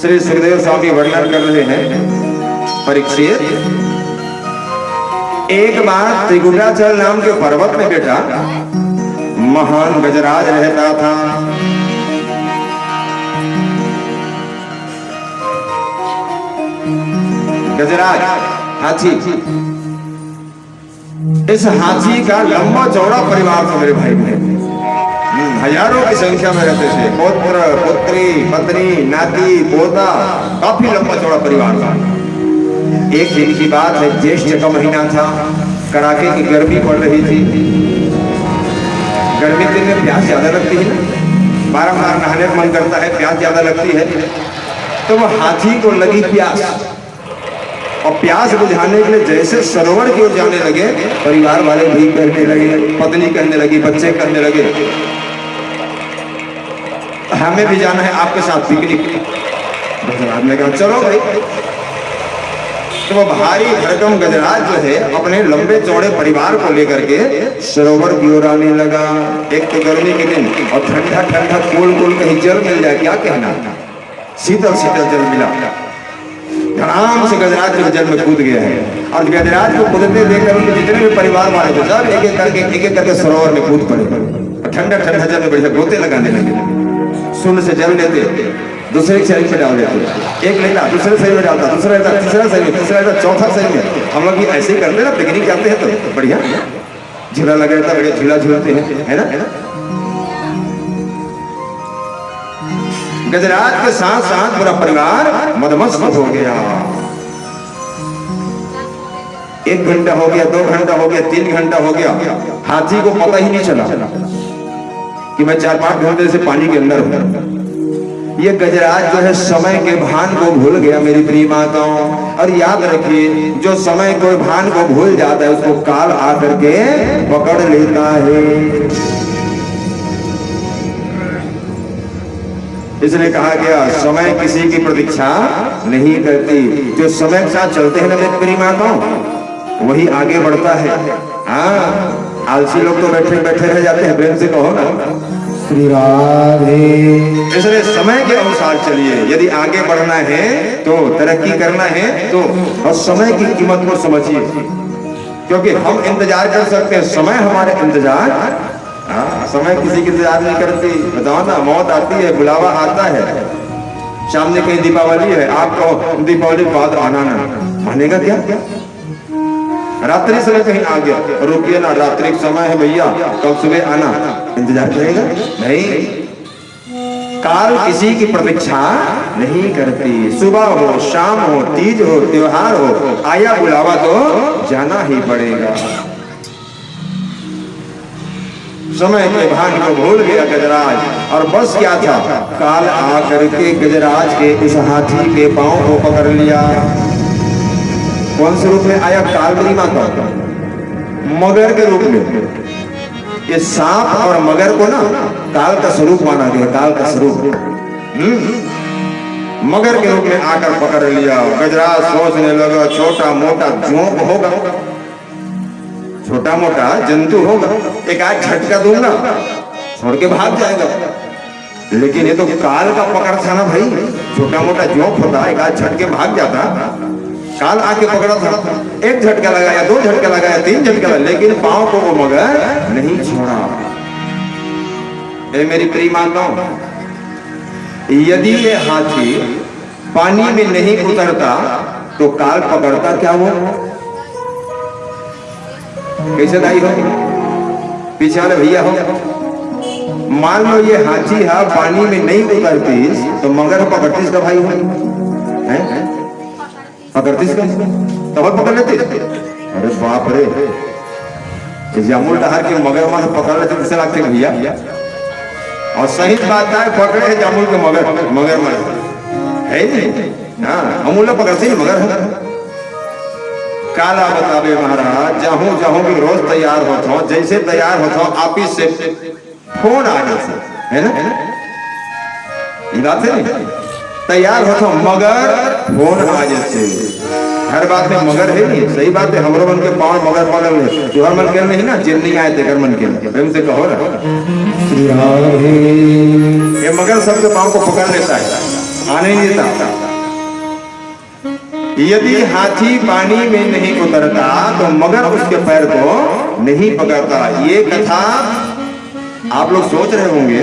श्री सुखदेव स्वामी वर्णन कर रहे हैं। परीक्षित, एक बार त्रिकुटाचल नाम के पर्वत में बेटा महान गजराज रहता था। गजराज हाथी, इस हाथी का लंबा चौड़ा परिवार था मेरे भाई बहन, हजारों की संख्या में रहते थे। पुत्र पुत्री पत्नी नाती पोता, काफी लंबा चौड़ा परिवार था। एक दिन की बात है, ज्येष्ठ का महीना था, कड़ाके की गर्मी पड़ रही थी। गर्मी के दिन में प्यास ज्यादा लगती है ना, बारंबार नहाने का मन करता है, प्यास ज्यादा लगती है। तो वह हाथी को लगी प्यास, और प्यास बुझाने के लिए जैसे सरोवर की ओर जाने लगे, परिवार वाले भी कहने लगे, पत्नी कहने लगी, बच्चे कहने लगे, हमें भी जाना है आपके साथ पिकनिक। गजराज ने कहा चलो भाई। तो वो भारी भरकम गजराज जो है अपने लंबे चौड़े परिवार को लेकर के सरोवर की ओर आने लगा। एक तो गर्मी के दिन और ठंडा ठंडा कोल कोल कहीं जल मिल जाए, क्या कहना, शीतल शीतल जल मिला। आराम से गजराज जो जल में कूद गया है, और गजराज को कूदते देखकर उनके जितने भी परिवार वाले थे सब एक एक करके सरोवर में कूद पड़े। ठंडा ठंडा जल में बढ़िया गोते लगाने लगे। सुन से जल लेते, दूसरे शरीर में डाल देते, एक लेता दूसरे शरीर में डालता, दूसरा लेता तीसरा शरीर में, तीसरा लेता चौथा शरीर में। हम लोग ऐसे ही करते ना, पिकनिक जाते हैं तो बढ़िया झूला लगा रहता, बढ़िया झूला झूलते हैं, है ना। गजराज के साथ साथ पूरा परिवार मदमस्त हो गया। 1 घंटा हो गया, 2 घंटा हो गया, 3 घंटा हो गया, हाथी को पता ही नहीं चला कि मैं 4-5 घंटे से पानी के अंदर हूं। ये गजराज जो है समय के भान को भूल गया मेरी प्रिय माताओं। और याद रखिए, जो समय को भान को भूल जाता है उसको काल आकर के पकड़ लेता है। इसलिए कहा गया समय किसी की प्रतीक्षा नहीं करती। जो समय के साथ चलते हैं ना मेरी प्रिय माताओं, वही आगे बढ़ता है। हाँ, आलसी लोग तो बैठे बैठे रह जाते हैं, प्रेम से कहो ना श्री राधे। इसलिए समय के अनुसार चलिए। यदि आगे बढ़ना है तो, तरक्की करना है तो, और समय की कीमत को समझिए, क्योंकि हम इंतजार कर सकते हैं, समय हमारे इंतजार, समय किसी की इंतजार नहीं करती। बताओ ना, मौत आती है, बुलावा आता है, सामने कहीं दीपावली है, आप कहो दीपावली बाद आना ना, मानेगा क्या? रात्रि समय कहीं आ गया, रुकिए ना, रात्रि का समय है भैया, कल सुबह आना, इंतजार करेगा नहीं। काल किसी की प्रतीक्षा नहीं करती। सुबह हो, शाम हो, तीज हो, त्योहार हो, आया बुलावा तो जाना ही पड़ेगा। समय के भान को भूल गया गजराज, और बस क्या था, काल आकर के गजराज के इस हाथी के पांव को पकड़ लिया। कौन से रूप में आया? काल मेरी माता, मगर के रूप में। ये सांप और मगर को ना काल का स्वरूप माना गया, काल का स्वरूप। मगर के रूप में आकर पकड़ लिया। गजराज सोचने लगा, छोटा मोटा जोंक होगा, छोटा मोटा जंतु होगा, एक आध झटका दूंगा छोड़ के भाग जाएगा। लेकिन ये तो काल का पकड़ था ना भाई, छोटा मोटा जोंक होता, एक आध झटके भाग जाता। काल आके पकड़ा था, एक झटका लगाया, 2 झटका लगाया, 3 झटका लगाया, लेकिन पांव को वो मगर नहीं छोड़ा। ए मेरी प्रिय माताओं, यदि ये हाथी पानी में नहीं उतरता तो काल पकड़ता क्या वो? कैसे दाई हो, पीछे वाले भैया हो, मान लो ये हाथी है, पानी में नहीं उतरतीस तो मगर पकड़तीस का भाई हो, पकड़तीस का तो पकड़ लेते। अरे बाप रे, जामुल डहार के मगर मार पकड़ लेते किसे लगते भैया? और सही बात है, पकड़े है जामुल के मगर, मगर मर है नहीं, हाँ अमूल्य पकड़ते मगर। काला बतावे महाराज, जाहूं जाहूं भी रोज तैयार होता हूं, जैसे तैयार होता हूं ऑफिस से फोन आने से, है ना, ये बात है, तैयार होता हूं मगर फोन आ जैसे हर बात में मगर है नहीं, सही बात है। हमरो मन के पाँव मगर पड़ल है, तुहर मन के नहीं ना, जिन नहीं आए तेकर मन के, प्रेम से कहो ना। ये मगर सबके पाँव को पकड़ लेता है, आने नहीं देता। यदि हाथी पानी में नहीं उतरता तो मगर उसके पैर को नहीं पकड़ता। ये कथा आप लोग सोच रहे होंगे,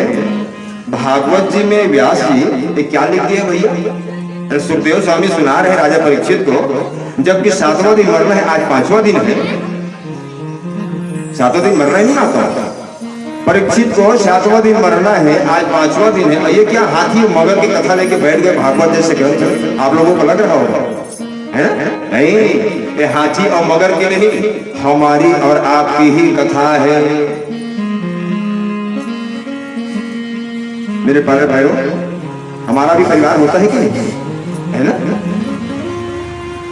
भागवत जी में व्यास जी ये क्या लिख दिया भैया। सुखदेव स्वामी सुना रहे राजा परीक्षित को, जबकि 7वां दिन मरना है, आज 5वां दिन है। 7वां दिन मरना ही नहीं आता परीक्षित को, 7वां दिन मरना है, आज 5वां दिन है। ये क्या हाथी मगर की कथा लेके बैठ गए भागवत जैसे ग्रंथ, आप लोगों को लग रहा होगा है? नहीं, ये हाथी और मगर की नहीं, हमारी और आपकी ही कथा है। मेरे प्यारे भाइयों, हमारा भी परिवार होता है कि नहीं, है ना?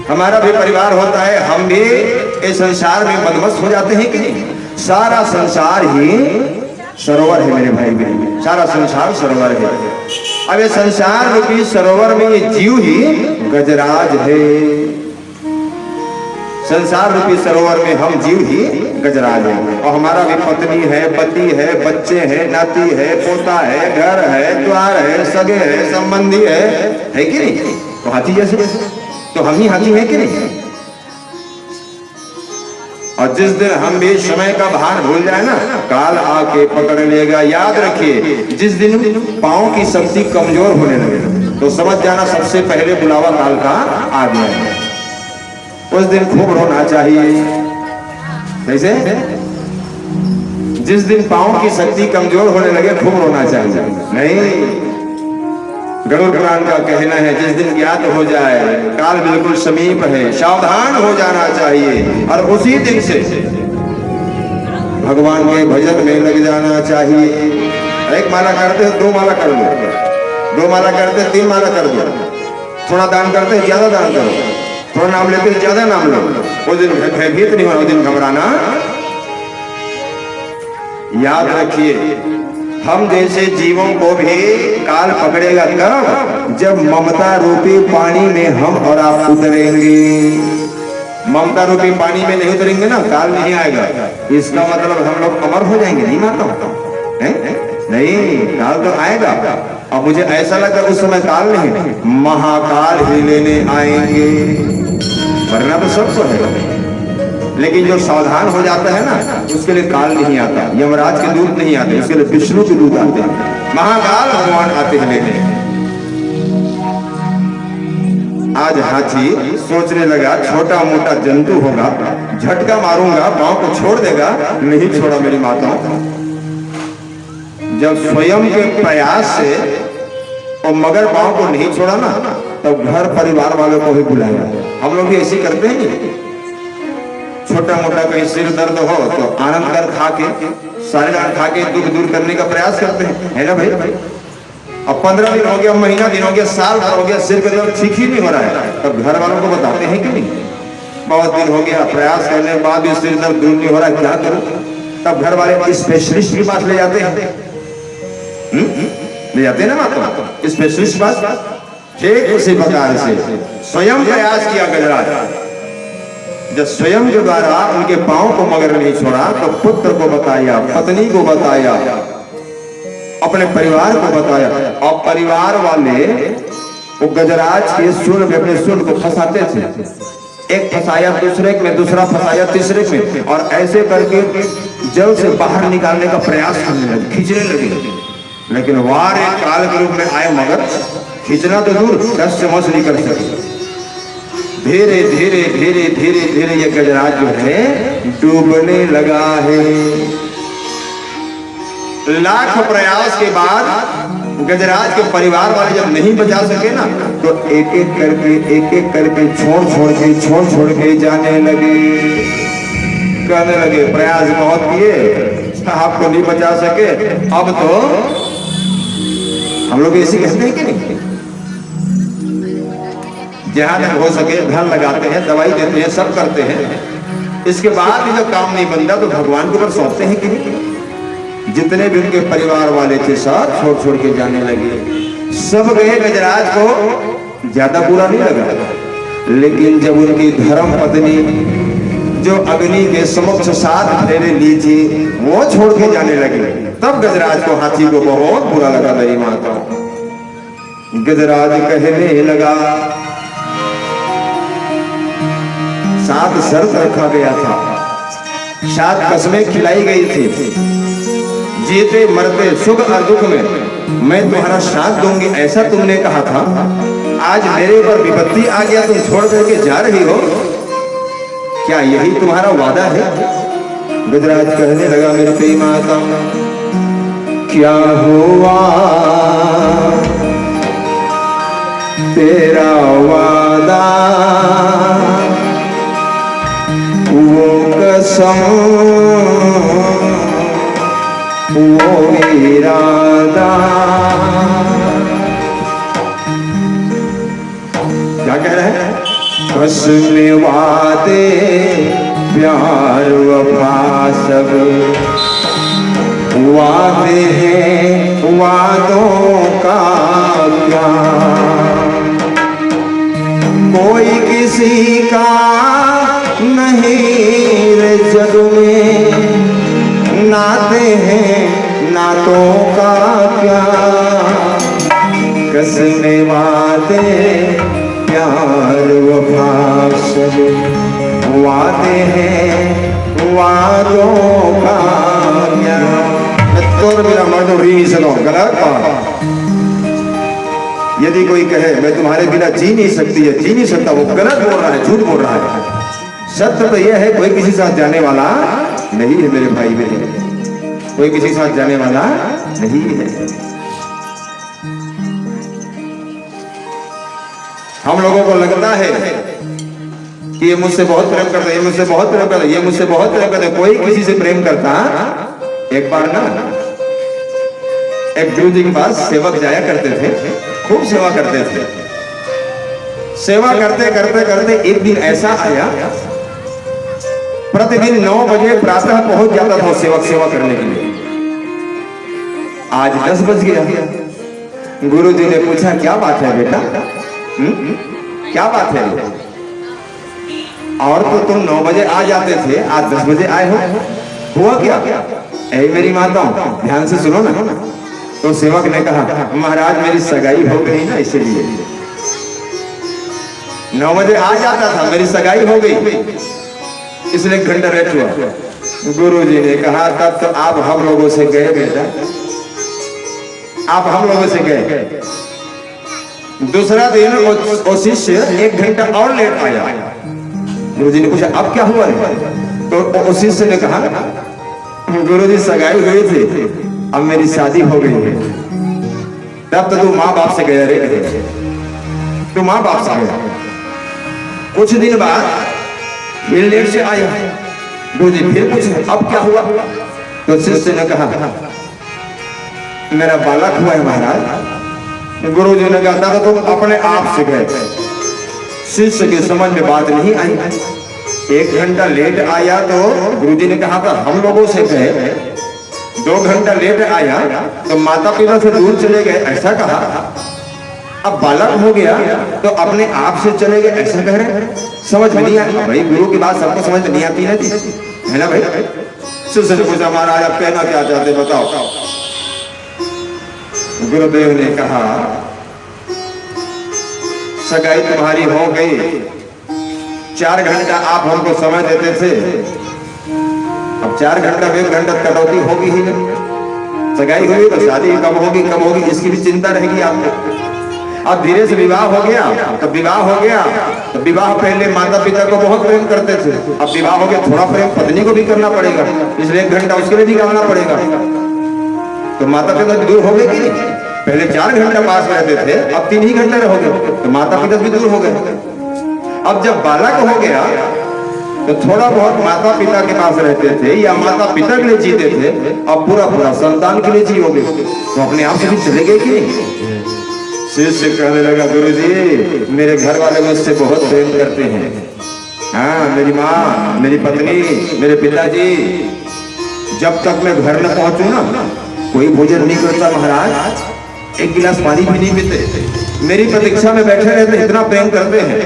हमारा भी परिवार होता है, हम भी इस संसार में मदमस्त हो जाते हैं कि नहीं? सारा संसार ही सरोवर है मेरे भाई बहन, सारा संसार सरोवर है। अब ये संसार रूपी सरोवर में ये जीव ही गजराज है। संसार रूपी सरोवर में हम जीव ही गजराज हैं, और हमारा भी पत्नी है, पति है, बच्चे हैं, नाती है, पोता है, घर है, द्वार है, सगे है, संबंधी है कि नहीं? तो हाथी जैसे तो हम ही हाथी है कि नहीं? और जिस दिन हम भी समय का भान भूल जाए ना, काल आके पकड़ लेगा। याद रखिए, जिस दिन पांव की शक्ति कमजोर होने लगे तो समझ जाना सबसे पहले बुलावा काल का आ गया है। उस दिन खूब रोना चाहिए। कैसे? जिस दिन पांव की शक्ति कमजोर होने लगे खूब रोना चाहिए। नहीं, गरुड़ पुराण का कहना है, जिस दिन ज्ञात हो जाए काल बिल्कुल समीप है, सावधान हो जाना चाहिए, और उसी दिन से भगवान के भजन में लग जाना चाहिए। एक माला करते हैं, 2 माला कर दो, 2 माला करते हैं, 3 माला कर दो, थोड़ा दान करते हैं, ज्यादा दान करो, थोड़ा नाम लेते हैं, ज्यादा नाम लो। उस दिन भयभीत नहीं होना, उस दिन घबराना। याद रखिए, हम जैसे जीवों को भी काल पकड़ेगा कब? जब ममता रूपी पानी में हम और आप उतरेंगे। ममता रूपी पानी में नहीं उतरेंगे ना, काल नहीं आएगा। इसका मतलब हम लोग अमर हो जाएंगे? नहीं मानता नहीं, काल तो आएगा। और मुझे ऐसा लगा उस समय काल नहीं, महाकाल ही लेने आएंगे, वरना तो सबको है। लेकिन जो सावधान हो जाता है ना, उसके लिए काल नहीं आता, यमराज के दूत नहीं आते, उसके लिए विष्णु के दूत आते हैं, महाकाल भगवान आते हैं लेने। आज हाथी सोचने लगा छोटा मोटा जंतु होगा, झटका मारूंगा पांव को छोड़ देगा, नहीं छोड़ा मेरी माताओं। जब स्वयं के प्रयास से और मगर पांव को नहीं छोड़ा ना, तब घर परिवार वालों को भी बुलाया। हम लोग भी ऐसे करते हैं, छोटा मोटा कहीं सिर दर्द हो तो आनंद कर खा के, सारे खा के दुख दूर करने का प्रयास करते हैं, है ना भाई? अब 15 दिन हो गया, महीना दिन हो गया, साल भर हो गया, सिर का दर्द ठीक ही नहीं हो रहा है, तब घर वालों को बताते हैं कि नहीं? बहुत दिन हो गया, प्रयास करने के बाद भी सिर दर्द दूर नहीं हो रहा है, क्या करूं? तब घर वाले स्पेशलिस्ट के पास ले जाते हैं, ले जाते हैं ना माता स्पेशलिस्ट पास। ठीक उसी प्रकार से स्वयं प्रयास किया गजराज। जब स्वयं के द्वारा उनके पांव को मगर नहीं छोड़ा, तो पुत्र को बताया, पत्नी को बताया, अपने परिवार को बताया। और परिवार वाले वो गजराज के सूंड में अपने सूंड को फंसाते थे, एक फंसाया दूसरे में, दूसरा फंसाया तीसरे में, और ऐसे करके जल से बाहर निकालने का प्रयास करने लगे, खींचने लगे। लेकिन वार एक काल के रूप में आए मगर खींचना तो दूर, रस से मस नहीं कर सके। धीरे धीरे धीरे धीरे धीरे ये गजराज जो है डूबने लगा है। लाख प्रयास के बाद गजराज के परिवार वाले जब नहीं बचा सके ना, तो एक एक करके छोड़ के जाने लगे, कहने लगे प्रयास बहुत किए, आपको नहीं बचा सके, अब तो हम लोग ऐसे कहते हैं कि नहीं? जहां तक हो सके धन लगाते हैं, दवाई देते हैं, सब करते हैं, इसके बाद भी जब काम नहीं बनता तो भगवान के ऊपर सौंपते हैं कि नहीं? जितने भी उनके परिवार वाले थे सब छोड़ के जाने लगे। सब गए, गजराज को ज्यादा बुरा नहीं लगा। लेकिन जब उनकी धर्म पत्नी जो अग्नि के समक्ष 7 फेरे ली थी वो छोड़ के जाने लगे, तब गजराज को, हाथी को बहुत बुरा लगा। मेरी माता, गजराज कहने लगा, 7 शर्त रखा गया था, 7 कसमें खिलाई गई थी, जीते मरते सुख और दुख में मैं तुम्हारा साथ दूंगी, ऐसा तुमने कहा था। आज मेरे ऊपर विपत्ति आ गया, तुम छोड़ करके जा रही हो, क्या यही तुम्हारा वादा है? गजराज कहने लगा, मेरी प्रिय माता, क्या हुआ तेरा वादा, वो कसम वो इरादा। क्या कह रहे हैं? कसम वादे प्यार वफा सब वादे हैं, वादों का क्या कोई किसी का नहीं रे जग में, नाते हैं नातों का क्या, कसमें वादे प्यार वफा सब वादे हैं, वादों का क्या। तो मेरा मर्द री सुनो, गलत बात। यदि कोई कहे मैं तुम्हारे बिना जी नहीं सकती है, जी नहीं सकता, वो गलत बोल रहा है, झूठ बोल रहा है। सत्य तो यह है, कोई किसी साथ जाने वाला नहीं है मेरे भाई बहन, कोई किसी साथ जाने वाला नहीं है। हम लोगों को लगता है कि ये मुझसे बहुत प्रेम करता है, ये मुझसे बहुत प्रेम करता है, ये मुझसे बहुत प्रेम करता है। कोई किसी से प्रेम करता, एक बार ना एक गुरु जी के पास सेवक जाया करते थे, खूब सेवा करते थे। सेवा करते करते करते एक दिन ऐसा आया, प्रतिदिन 9 बजे प्रातः पहुंच जाता था सेवक सेवा करने के लिए। आज 10 बज गया। गुरु जी ने पूछा, क्या बात है बेटा, क्या बात है? और तो तुम 9 बजे आ जाते थे, आज 10 बजे आए हो, हुआ क्या? ऐ मेरी माता, ध्यान से सुनो ना। तो सेवक ने कहा, महाराज मेरी सगाई हो गई ना, इसलिए 9 बजे आ जाता था, मेरी सगाई हो गई इसलिए एक घंटा लेट हुआ। गुरु जी ने कहा, तब तो आप हम लोगों से गए बेटा, आप हम लोगों से गए। दूसरा दिन वो शिष्य 1 घंटा और लेट आया। गुरु जी ने पूछा, अब क्या हुआ है? तो उस शिष्य ने कहा, गुरु जी सगाई हुई थी, अब मेरी शादी हो गई है। तब तो तू माँ बाप से गया रे, तू माँ बाप से गया। कुछ दिन बाद फिर लेट से आया। गुरु जी फिर पूछे, अब क्या हुआ? तो शिष्य ने कहा, मेरा बालक हुआ है महाराज। गुरु जी ने कहा, तो तुम अपने आप से गए। शिष्य के समझ में बात नहीं आई। 1 घंटा लेट आया तो गुरु जी ने कहा था हम लोगों से गए, 2 घंटा लेट आया तो माता पिता से दूर चले गए, ऐसा कहा। अब बालक हो गया तो अपने आप से चले गए, ऐसा कह रहे। समझ में नहीं आया भाई, गुरु की बात सबको समझ में नहीं आती है ना भाई। शिष्य ने पूछा, महाराज आप कहना क्या चाहते बताओ। गुरुदेव ने कहा, सगाई तुम्हारी हो गई, 4 घंटा आप हमको समय देते थे, अब 4 घंटा 1 घंटा कटौती होगी ही नहीं। सगाई हुई तो शादी कब होगी इसकी भी चिंता रहेगी आपको। अब धीरे से विवाह हो गया, तो विवाह हो गया तो विवाह पहले माता पिता को बहुत प्रेम करते थे, अब विवाह हो गया थोड़ा प्रेम पत्नी को भी करना पड़ेगा, इसलिए 1 घंटा उसके लिए भी करना पड़ेगा। तो माता पिता भी दूर हो गए कि नहीं? पहले 4 घंटा पास रहते थे, अब 3 ही घंटे रहोगे, तो माता पिता भी दूर हो गए। अब जब बालक हो गया तो थोड़ा बहुत माता पिता के पास रहते थे या माता पिता के लिए जीते थे, अब पूरा संतान के लिए जियोगे, तो अपने आप से भी चले गए कि नहीं? शिष्य कहने लगा, गुरु जी मेरे घर वाले मुझसे बहुत प्रेम करते हैं, हाँ मेरी माँ, मेरी पत्नी, मेरे पिताजी, जब तक मैं घर न पहुंचू ना कोई भोजन नहीं करता महाराज, 1 गिलास पानी भी नहीं पीते, मेरी प्रतीक्षा में बैठे रहते, इतना प्रेम करते हैं।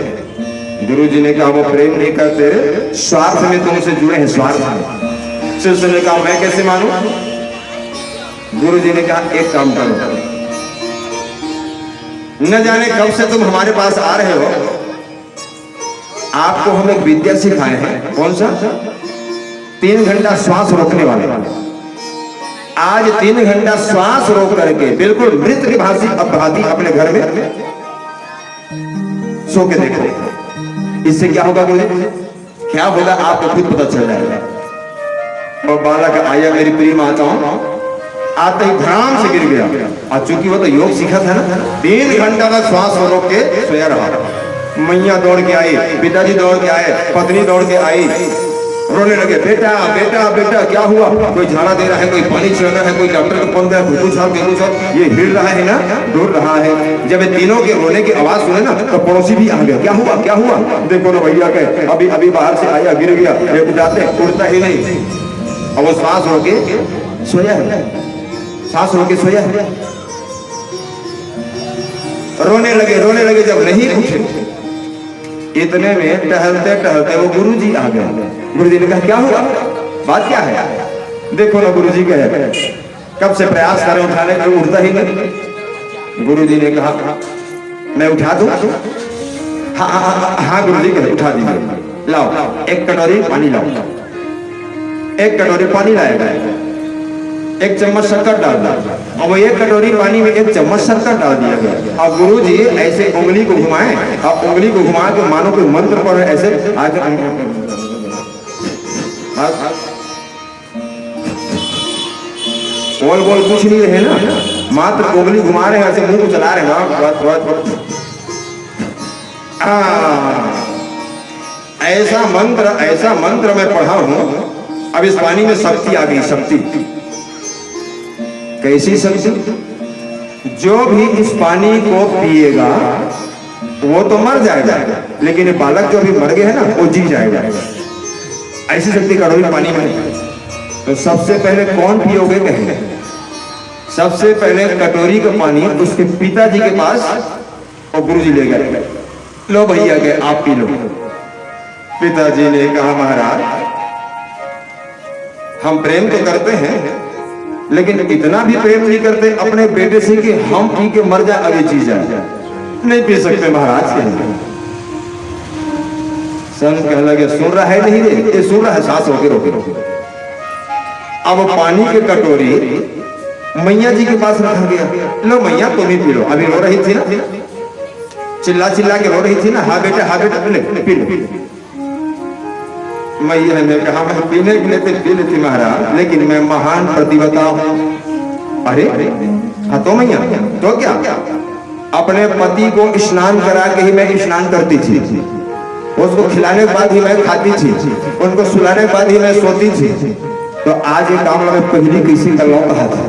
गुरु जी ने कहा वो प्रेम नहीं करते, स्वार्थ में तुमसे जुड़े हैं, स्वार्थ में। शिष्य ने कहा मैं कैसे मानूं? गुरु जी ने कहा एक काम करो, न जाने कब से तुम हमारे पास आ रहे हो, आपको हम एक विद्या सिखाए हैं। कौन सा? 3 घंटा श्वास रोकने वाले। आज 3 घंटा श्वास रोक करके बिल्कुल मृत की भांति अपने घर में सो के देखो। इससे क्या होगा बोले? क्या होगा आपको खुद पता चल जाएगा। और बालक आया मेरी प्रिय माताओं, आते ही धड़ाम से गिर गया। और चूंकि वो तो योग सीखा था ना, 3 घंटा तक श्वास रोक के सोया रहा। मैया दौड़ के आई, पिताजी दौड़ के आए, पत्नी दौड़ के आई, रोने लगे, बेटा बेटा बेटा क्या हुआ? कोई झाड़ा दे रहा है, कोई पानी चल रहा है, कोई डॉक्टर को फोन कर, ये हिल रहा है ना, डोल रहा है। जब तीनों के रोने की आवाज सुने ना तो पड़ोसी भी आ गया, क्या हुआ क्या हुआ? देखो ना भैया के अभी अभी बाहर से आया, गिर गया, ये उठाते उड़ता ही नहीं। अब वो सांस रोके सोया है, सांस रोके सोया है। रोने लगे, जब नहीं उठे, इतने में टहलते टहलते वो गुरुजी आ गए। गुरुजी ने कहा क्या हुआ, बात क्या है? देखो ना गुरुजी कहे कब से प्रयास करें उठाने का, उठता ही नहीं। गुरुजी ने कहा मैं उठा दूं? हाँ गुरुजी कहे उठा दीजिए। लाओ एक कटोरी पानी लाओ। एक कटोरी पानी लाएगा, 1 चम्मच शक्कर डाल दिया। और वो 1 कटोरी पानी में 1 चम्मच शक्कर डाल दिया गया। अब गुरुजी ऐसे उंगली को घुमाए, अब उंगली को घुमा के मानो कोई मंत्र पढ़ रहे, ऐसे बोल बोल कुछ नहीं रहे ना, मात्र उंगली घुमा रहे हैं, ऐसे मुंह को चला रहे हैं। ऐसा मंत्र मैं पढ़ा हूं। अब इस पानी में शक्ति आ गई, शक्ति। कैसी शक्ति? जो भी इस पानी को पिएगा वो तो मर जाएगा, लेकिन ये बालक जो अभी मर गए है ना वो जी जाएगा। ऐसी शक्ति कटोरी पानी में। तो सबसे पहले कौन पियोगे कहेंगे? सबसे पहले कटोरी का पानी उसके पिताजी के पास और गुरुजी ले गए। लो भैया के आप पी लो। पिताजी ने कहा महाराज हम प्रेम तो करते हैं, लेकिन इतना भी प्रेम नहीं करते अपने बेटे से कि हम पी के मर जाए, अभी जी जाए। नहीं पी सकते महाराज। संत कहने लगे सुन रहा है नहीं रे? ये सुन रहा है, सांस रोके रोके रोके। अब पानी की कटोरी मैया जी के पास रखा गया। लो मैया तुम ही पी लो। अभी रो रही थी ना, चिल्ला चिल्ला के रो रही थी ना, हाँ बेटा पी लो। मैया ने कहा मैं पीने के लिए पी लेती महाराज, लेकिन मैं महान प्रतिवता हूं। अरे हाँ तो मैया तो क्या? अपने पति को स्नान करा के ही मैं स्नान करती थी, उसको खिलाने के बाद ही मैं खाती थी, उनको सुलाने के बाद ही मैं सोती थी। तो आज ये काम मैं पहली किसी का लौ कहा था।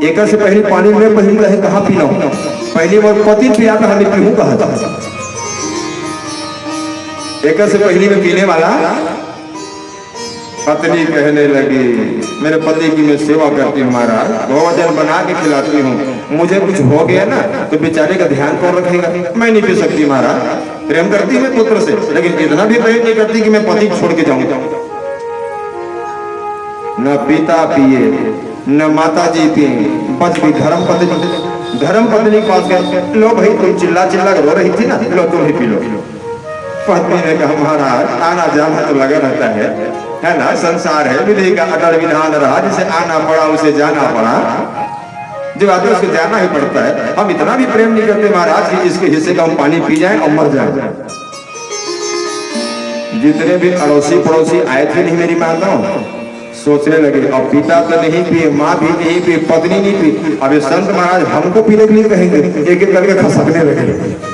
एक से पहली पानी में पहली रहे कहा पी लो, पहली वो पति पिया था हमें पीहू कहा था। एक से पहली में पीने वाला पत्नी कहने लगी मेरे पति की मैं सेवा करती हूँ महाराज, भोजन बना के खिलाती हूँ, मुझे कुछ हो गया ना तो बेचारे का ध्यान कौन रखेगा? मैं नहीं पी सकती महाराज। प्रेम करती मैं पुत्र से, लेकिन इतना भी प्रेम नहीं करती कि मैं पति छोड़ के जाऊं। न पिता पिए न माता जी पिए, बच भी धर्म पत्नी के पास गए। लो भाई तुम चिल्ला चिल्ला रो रही थी ना, लो तुम ही पी लो। पत्नी ने कहा महाराज आना जाना तो लगा रहता है ना, संसार है, विधि का अटल विधान रहा, जिसे आना पड़ा उसे जाना पड़ा, जब आदमी उसको जाना ही पड़ता है। हम इतना भी प्रेम नहीं करते महाराज कि इसके हिस्से का हम पानी पी जाएं और मर जाए। जितने भी अड़ोसी पड़ोसी आए थे नहीं मेरी माताओं, सोचने लगे अब पिता तो नहीं पिए, माँ भी नहीं पी, पत्नी नहीं पी, अब ये संत महाराज हमको पीने के लिए कहेंगे, एक एक करके खसकने लगे।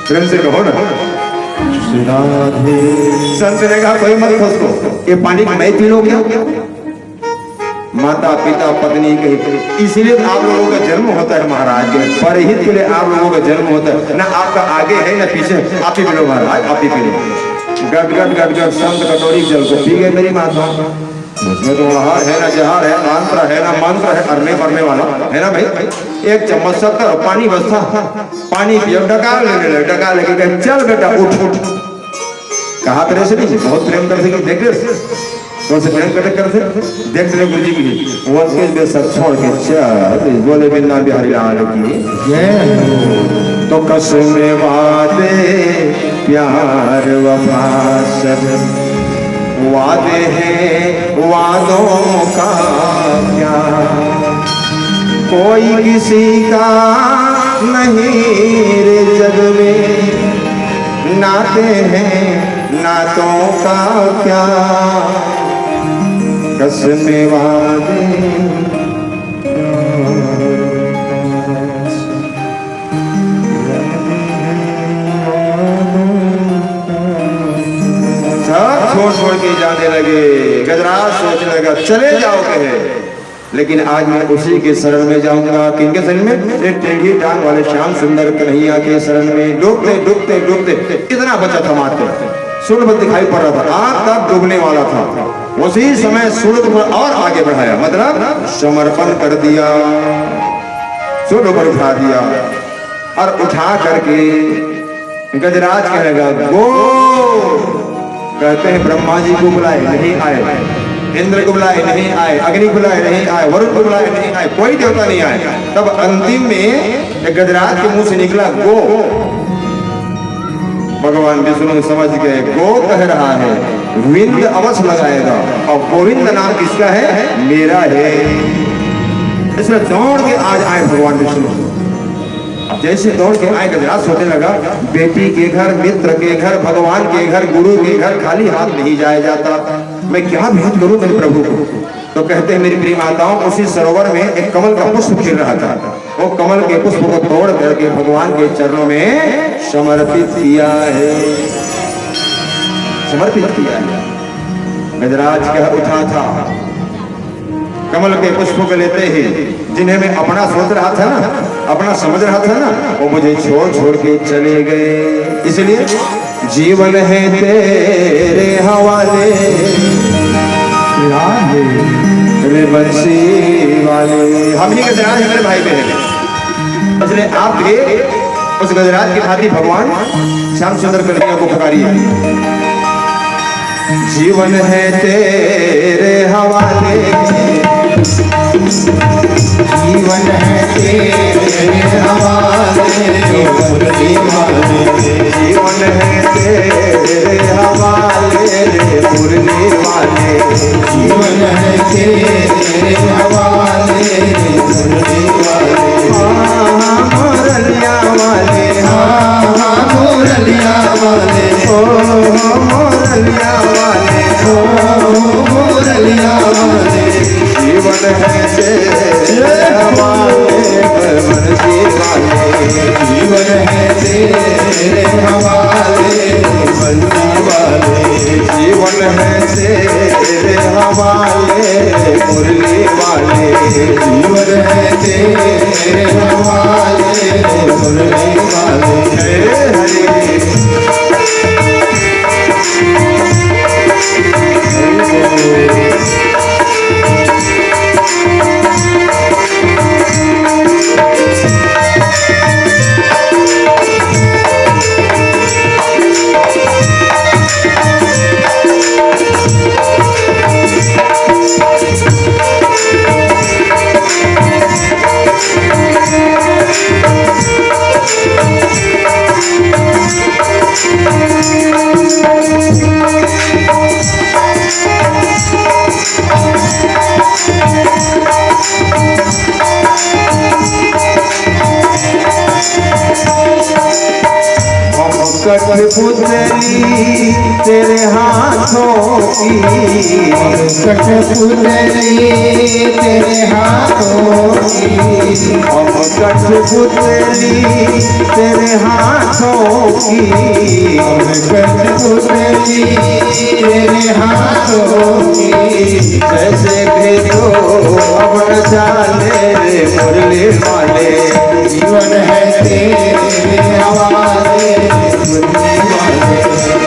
प्रेम से कहो ना संत ने कहा कोई मत खसको, ये पानी मैं पी लो क्या? माता पिता पत्नी कही, इसीलिए आप लोगों का जन्म होता है महाराज के परहित के लिए आप लोगों का जन्म होता है ना, आपका आगे है ना पीछे। आप ही पी लो महाराज, आप ही पी लो। गट गट गट गट संत कटोरी जल को पी गए मेरी माता। उसमें तो आहार है ना जहार है, मंत्र है ना मंत्र है, करने करने वाला है ना भाई। एक चम्मच शक्कर पानी बस्ता, पानी पियो, डका लेके चल बेटा उठ उठ। कहा तेरे से नहीं, बहुत प्रेम करते कि देख कौन से प्रेम करते देख रहे गुरु जी की वो के सब छोड़ के चल बोले बिना बिहारी लाल की। तो कसम वादे प्यार वफा सब वादे हैं वादों का क्या, कोई किसी का नहीं रे जग में, नाते हैं नातों का क्या, कसम वादे। छोड़ के जाने लगे, गजराज सोचने लगा चले जाओ कहे, लेकिन आज मैं उसी के शरण में जाऊंगा। किनके शरण में? एक टेढ़ी टांग वाले श्याम सुंदर कन्हैया के शरण में। डूबते डूबते डूबते कितना बचा था मात्र सूर्य दिखाई पड़ रहा था, आग तक डूबने वाला था। उसी समय सूर्य को और आगे बढ़ाया, मतलब समर्पण कर दिया, सूर्य पर उठा दिया और उठा करके गजराज कहेगा गो। कहते हैं ब्रह्मा जी को बुलाए नहीं आए, इंद्र को बुलाए नहीं आए, अग्नि को बुलाए नहीं आए, वरुण को बुलाए नहीं आए, कोई देवता नहीं आए। तब अंतिम में गजराज के मुंह से निकला गो। भगवान विष्णु समझ गए गो कह रहा है, विंद अवश्य लगाएगा, और गोविंद नाम किसका है? मेरा है। इसलिए दौड़ के आज आए भगवान विष्णु। जैसे दौड़ के आए गजराज सोचने लगा बेटी के घर, मित्र के घर, भगवान के घर, गुरु के घर खाली हाथ नहीं जाया जाता, मैं क्या भेंट करूं मेरे प्रभु को। तो कहते हैं मेरी प्रिय माताओं, उसी सरोवर में एक कमल का पुष्प खिल रहा था, वो कमल के पुष्प को तोड़ करके भगवान के चरणों में समर्पित किया है, समर्पित किया है। गजराज कह उठा था कमल के पुष्प को लेते ही, जिन्हें मैं अपना सोच रहा था ना, अपना समझ रहा था ना, वो मुझे छोड़ छोड़ के चले गए। इसलिए जीवन है तेरे हवाले रे बंसी वाले। हम ही गजराज मेरे भाई बहन, इसलिए आप भी उस गजराज की भांति भगवान श्याम सुंदर कन्हैया को पुकारिए। जीवन है तेरे हवाले, जीवन है तेरे हवाले, जीवन है तेरे हवाले मुरली वाले, जीवन है तेरे हवाले मुरली वाले। हाँ मुरलिया वाले, हाँ मुरलिया वाले, ओ मुरलिया वाले, ओ मुरलिया वाले। जीवन है तेरे हवाले बंसी वाले, जीवन है तेरे हवाले बंसी वाले, जीवन है तेरे हवाले मुरली वाले, जीवन है तेरे हवाले मुरली वाले। हरे हरे कठपुतली तेरे हाथों की, कठपुतली तेरे हाथों की, हम कठपुतली तेरे हाथों की, हम कठपुतली तेरे हाथों की। जैसे भेजो अब न जाने रे मुरली वाले, जीवन है तेरे हवाले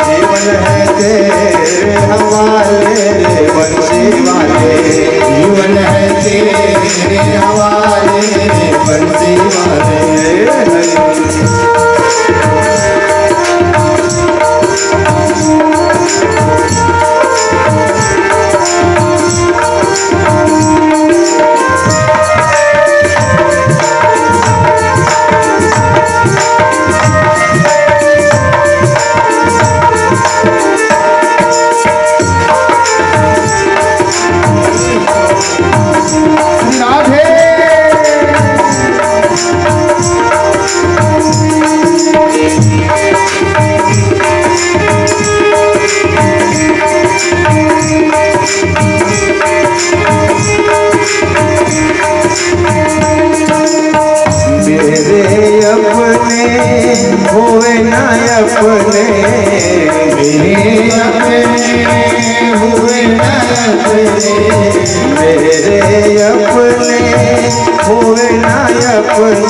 जीवन है तेरे हवाले बंसी वाले। अपने, मेरे अपने हुए न अपने, मेरे अपने हुए न अपने,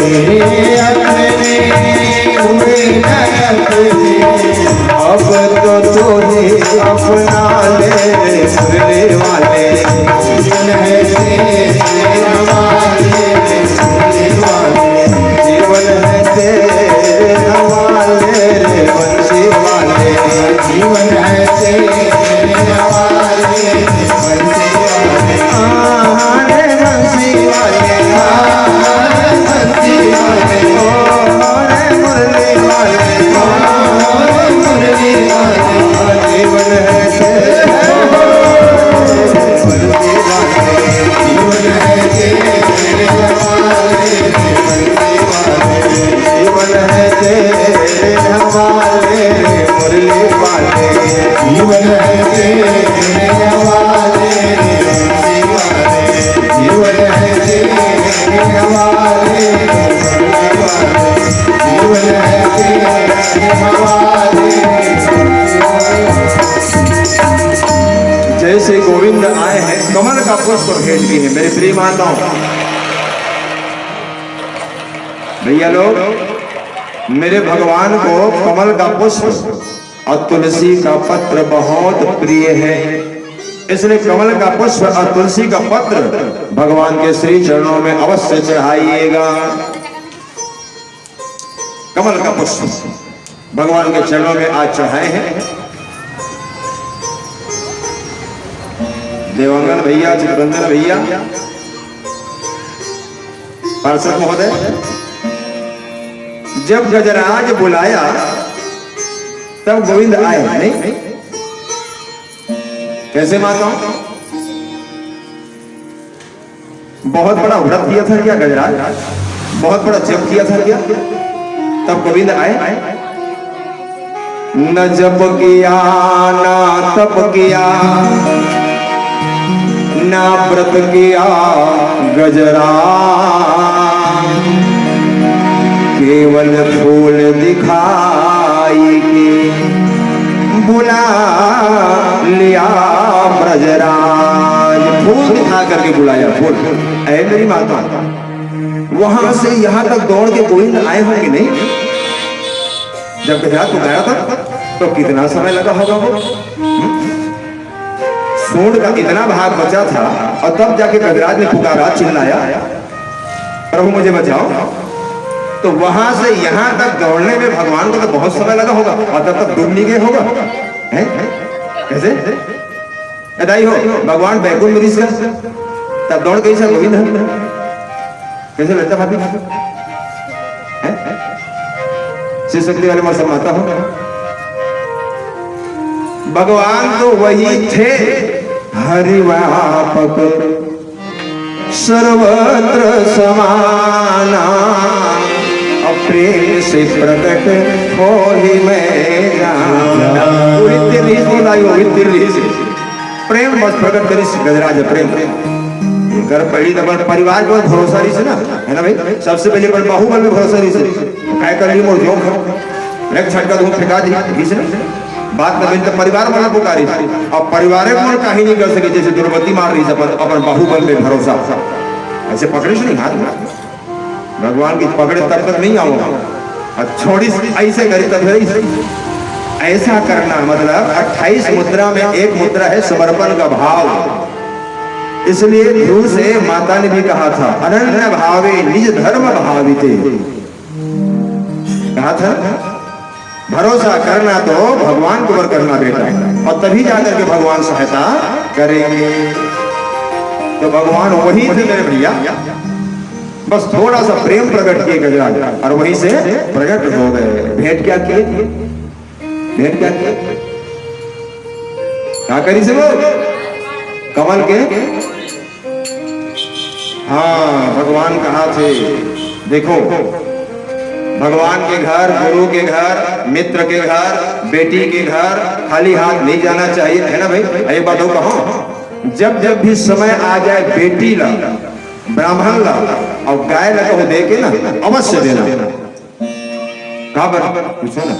मेरे अपने हुए न अपने। अब तो तुझे अपना ले मुरली वाले, जीवन है तेरे हवाले, मुरली वाले, जीवन है तेरे हवाले रे बंसी वाले, जीवन है तेरे हवाले बंसी वाले, रे बंसी वाले, बंसी वाले, रे मुरली वाले, मुरली वाले, जीवन है तेरे बंसी वाले, जीवन है तेरे हवाले बंसी वाले, जीवन है तेरे हवाले मुरली वाले, जीवन है तेरे हवाले बंसी वाले, जीवन है तेरे हवाले मुरली वाले, जीवन है तेरे हवाले। जैसे गोविंद आए हैं कमल का पुष्प भेंट की है मेरे प्रिय माताओं। भैया लोग, मेरे भगवान को कमल का पुष्प और तुलसी का पत्र बहुत प्रिय है, इसलिए कमल का पुष्प और तुलसी का पत्र भगवान के श्री चरणों में अवश्य चढ़ाइएगा। कमल का पुष्प भगवान के चरणों में आज चढ़ाए हैं। देवांगन भैया, चित्रंजन भैया, पार्षद महोदय, जब गजराज बुलाया तब गोविंद आए नहीं? कैसे माता? बहुत बड़ा व्रत किया था क्या गजराज? बहुत बड़ा जप किया था क्या? तब गोविंद आए? न जप किया ना तप किया ना व्रत किया गजराज, केवल फूल दिखाई के बुला लिया ब्रजराज। फूल दिखा करके बुलाया, फूल। ऐ मेरी माता, वहां से यहां तक दौड़ के गोविंद आए होंगे नहीं? जब गजराज को गया था तो कितना समय लगा होगा वो? सूंड का इतना भाग बचा था और तब जाके गजराज ने पुकारा, चिल्लाया, प्रभु मुझे बचाओ। तो वहां से यहां तक दौड़ने में भगवान को तो बहुत समय लगा होगा और तब तक डूब नहीं गए होगा। कैसे अदाई हो भगवान बैकुंठ में ऋषि तब दौड़ गई सर गोविंद कैसे लगता भाभी? शिव शक्ति वाले मौसम माता हो। भगवान तो वही थे हरिव्यापक सर्वत्र समाना, प्रेम से प्रकट हो ही मैं जाना। प्रेम बस प्रकट करी गजराज प्रेम घर पड़ी दबल परिवार पर भरोसा रही से ना, है ना भाई? सबसे पहले पर बाहुबल में भरोसा रही से काय कर ली मोर जो लेक छटका दूं फेंका दी किसी ने बात में तो परिवार वाला पुकारी और परिवार को कहीं नहीं कर सके, जैसे द्रौपदी मार रही है अपन बाहुबल में भरोसा। ऐसे पकड़े से नहीं हाथ में भगवान की पकड़े तब तक नहीं आऊंगा और छोड़ी ऐसे करी तब ऐसा करना मतलब 28 मुद्रा में एक मुद्रा है समर्पण का भाव। इसलिए ध्रुव से माता ने भी कहा था अनन्य भावे निज धर्म भाविते, कहा था भरोसा करना तो भगवान के ऊपर करना बेटा, और तभी जाकर के भगवान सहायता करेंगे। तो भगवान वही थे मेरे भैया, बस थोड़ा सा प्रेम प्रकट किए गजराज और वहीं से प्रकट हो गए। भेंट क्या किए? भेंट क्या किए? क्या करी से वो कमल के? हाँ, भगवान कहा थे देखो भगवान के घर, गुरु के घर, मित्र के घर, बेटी के घर खाली हाथ नहीं जाना चाहिए, है ना भाई? एक बात हो कहो, जब जब भी समय आ जाए बेटी ला, ब्राह्मण ला और गाय लगा हो दे के ना अवश्य देना। खबर पूछो ना,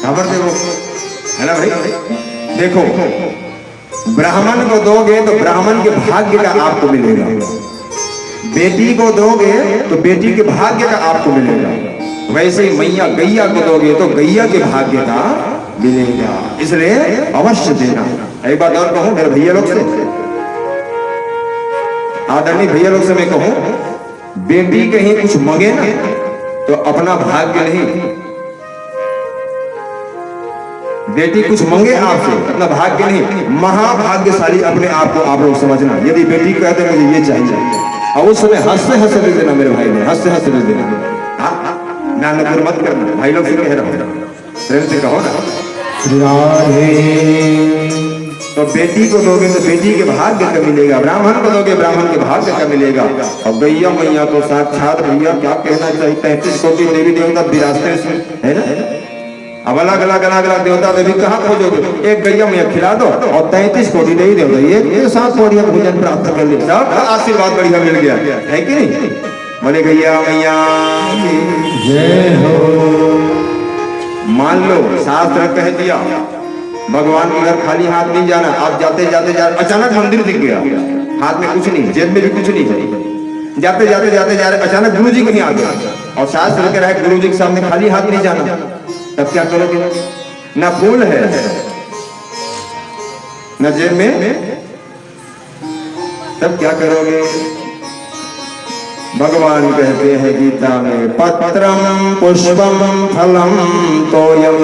खबर दे वो, है ना भाई। देखो, ब्राह्मण को दोगे तो ब्राह्मण के भाग्य का आपको मिलेगा, बेटी को दोगे तो बेटी के भाग्य का आपको मिलेगा, वैसे ही मैया गैया को दोगे तो गैया के भाग्य का मिलेगा। इसलिए अवश्य देना। एक बात और कहूं मेरे भैया लोग से, आदरणीय भैया लोग से मैं कहूं, बेटी कहीं कुछ मांगे ना तो अपना भाग्य नहीं, बेटी कुछ मांगे आपसे अपना भाग्य नहीं, महाभाग्यशाली अपने आप को आप लोग समझना। यदि बेटी कहते मुझे ये चाहिए और उस समय हंसते हंसते दे देना, मेरे भाई ने हंसते हंसते दे देना, नानक मत करना। भाई लोग से कह रहा हूं, प्रेम से कहो ना तो बेटी को दोगे तो बेटी के भाग्य का मिलेगा, ब्राह्मण को दोगे ब्राह्मण के भाग्य का मिलेगा। और गैया मैया तो साक्षात भैया क्या कहना चाहिए, 33 कोटि देवी देवता विरासते है ना। अब अलग अलग देवता देवी कहाँ खोजोगे, एक गैया मैया खिला दो और 33 कोटि देवी देवता ये 7 बढ़िया भोजन प्राप्त कर ले, सब आशीर्वाद बढ़िया मिल गया, है कि नहीं। बोले गैया मैया जय हो। मान लो शास्त्र कह दिया भगवान के घर खाली हाथ नहीं जाना, आप जाते जाते अचानक मंदिर दिख गया, हाथ में कुछ नहीं, जेब में भी कुछ नहीं है, जाते जा रहे अचानक गुरु जी कहीं आ गया और शास्त्र कह रहा है गुरु जी के सामने खाली हाथ नहीं जाना, तब क्या करोगे। ना फूल है न जेब में, तब क्या करोगे। भगवान कहते हैं गीता में, पत्रम पुष्पम फलम तोयम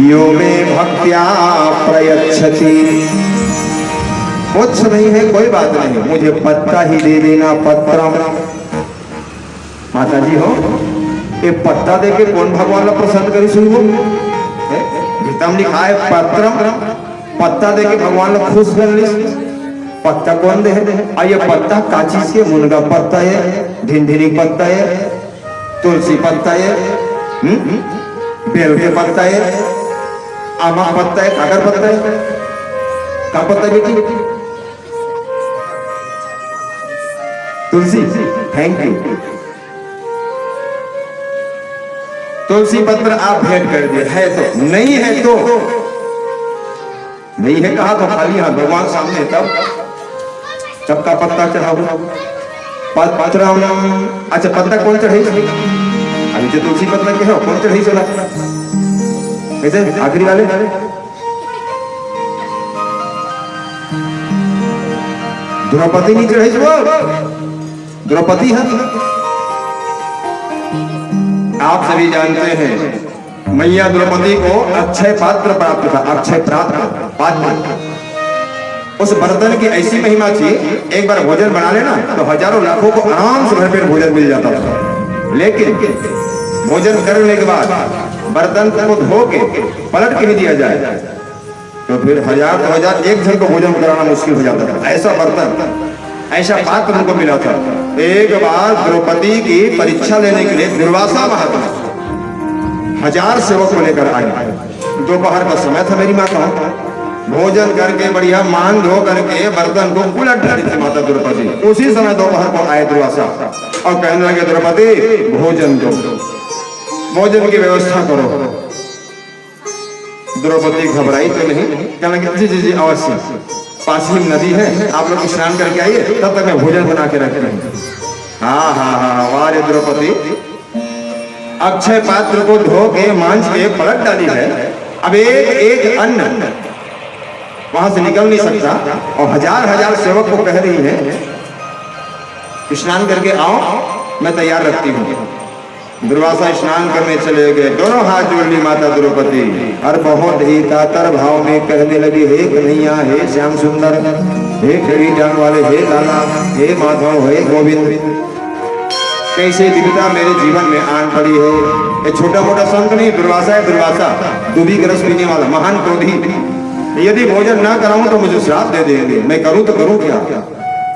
यो में भक्त्या प्रयच्छति। कुछ नहीं है कोई बात नहीं, मुझे पत्ता ही दे देना, पत्रम। माता जी हो, ये पत्ता देके कौन भगवान को प्रसन्न करी सुन वो, गीता में लिखा है पत्रम, पत्ता देके भगवान को खुश कर ली। पत्ता कौन दे है, ये पत्ता का चीज के, मुनगा पत्ता है, ढिंढिरी पत्ता है, तुलसी पत्ता है, बेल के पत्ता है, आमा पत्ता है, कागर पत्ता है, का पत्ता है बेटी, तुलसी। Thank you. तुलसी पत्र आप भेंट कर दिए, है तो, नहीं है तो नहीं है, कहा तो खाली हाथ भगवान सामने, तब का पत्ता चढ़ाओ, पत्र। अच्छा पत्ता कौन चढ़ाई, अभी जो तुलसी पत्ता के हो कौन चढ़ाई चला, कैसे आखिरी वाले द्रौपदी नहीं चढ़ाई, द्रौपदी है। आप सभी जानते हैं मैया द्रौपदी को अक्षय पात्र प्राप्त था, अक्षय पात्र। उस बर्तन की ऐसी महिमा थी, एक बार भोजन बना लेना तो हजारों लाखों को आराम से भरपेट भोजन मिल जाता था। लेकिन भोजन करने के बाद बर्तन को धो के पलट के नहीं दिया जाए तो फिर हजार एक जन को भोजन कराना मुश्किल हो जाता था। ऐसा बर्तन, ऐसा पात्र उनको मिला था। एक बार द्रौपदी की परीक्षा लेने के लिए दुर्वासा महात्मा 1000 सेवक को लेकर आए। दोपहर का समय था, मेरी माता भोजन करके बढ़िया मान धो करके बर्तन को उलट डाली थी माता द्रौपदी। उसी समय दोपहर को आए दुर्वासा और कहने लगे द्रौपदी भोजन दो, भोजन की व्यवस्था करो। द्रौपदी घबराई तो नहीं, कहने लगे जी जी जी अवश्य, पास ही नदी है, आप लोग स्नान करके आइए, तब तक मैं भोजन बना के रख रही। हाँ, वाह रे द्रौपदी, अक्षय पात्र को धो के मांझ के पलट डाली है। अब एक अन्न वहां से निकल नहीं सकता और हजार सेवक को कह रही है स्नान करके आओ, मैं तैयार रखती हूँ। दुर्वासा स्नान करने चले गए, दोनों हाथ जोड़ ली माता द्रौपदी और बहुत ही कातर भाव में कहने लगी, हे कन्हैया, हे श्याम सुंदर, हे खड़ी जान वाले, हे लाला, हे माधव, हे गोविंद, कैसे दिव्यता मेरे जीवन में आन पड़ी है। ये छोटा मोटा संत नहीं, दुर्वासा है, दुर्वासा दूधी का रस पीने वाला महान क्रोधी। यदि भोजन ना कराऊं तो मुझे श्राप दे देंगे, मैं करूं तो करूं क्या।